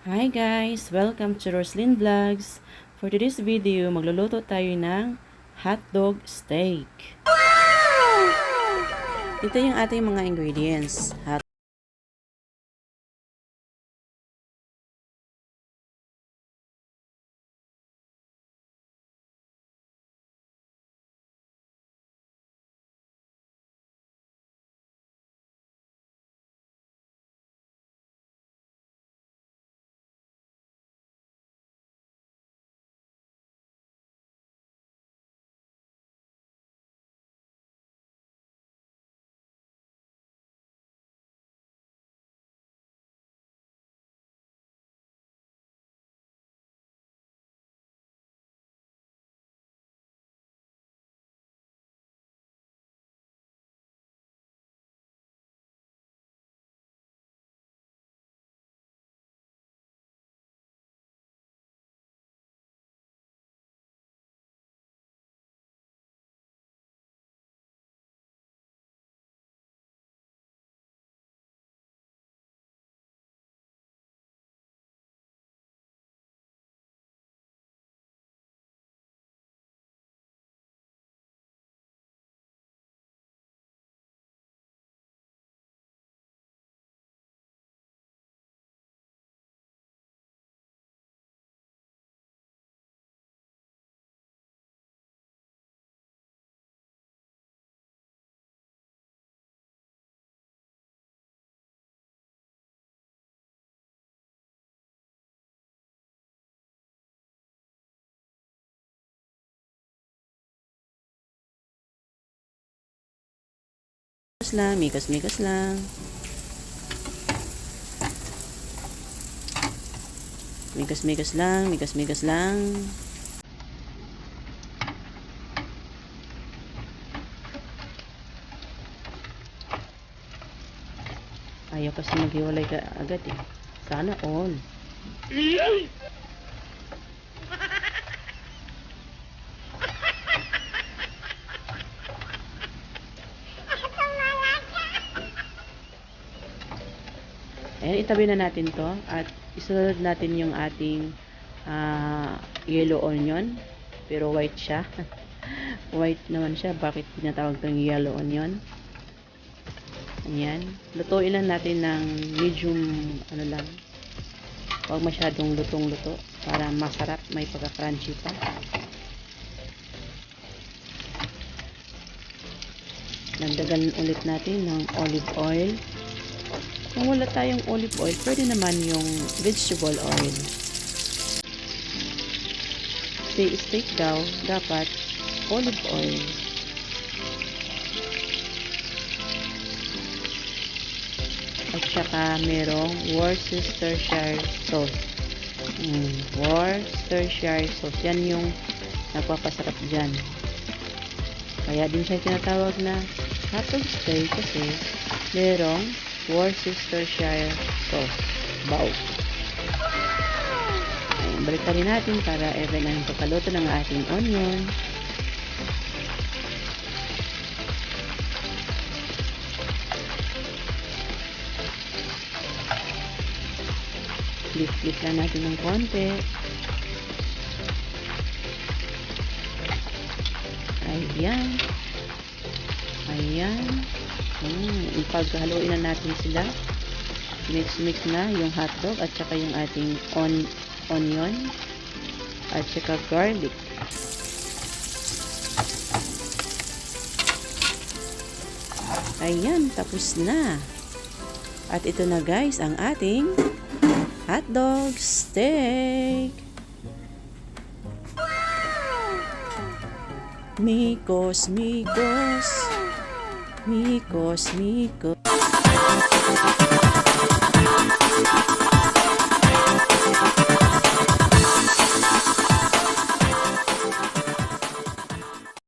Hi guys! Welcome to Roslyn Vlogs. For today's video, magluluto tayo ng hotdog steak. Ito yung ating mga ingredients. Mikas lang. Mikas lang. Ayaw kasi maghiwalay ka agad eh. Sana all. Ayan, itabi na natin to at isunod natin yung ating yellow onion, pero white siya. White naman siya, bakit tinatawag itong yellow onion? Ayan, lutuin lang natin ng medium lang, huwag masyadong lutong-luto para masarap, may pagka-crunchy pa. Nagdagan ulit natin ng olive oil. Kung wala tayong olive oil, pwede naman yung vegetable oil. Steak daw, dapat olive oil. At saka merong Worcestershire sauce. Worcestershire sauce. Yan yung nagpapasarap dyan. Kaya din siya tinatawag na hotdog steak kasi merong Worcestershire sauce. Wow! Balik rin natin para even ang pagkaluto ng ating onion. Flip lang natin ng konti. Ayan. Ipaghaluin na natin sila. Mix na yung hotdog at saka yung ating onion at saka garlic. Ayan, tapos na. At ito na guys ang ating hotdog steak. Mikos.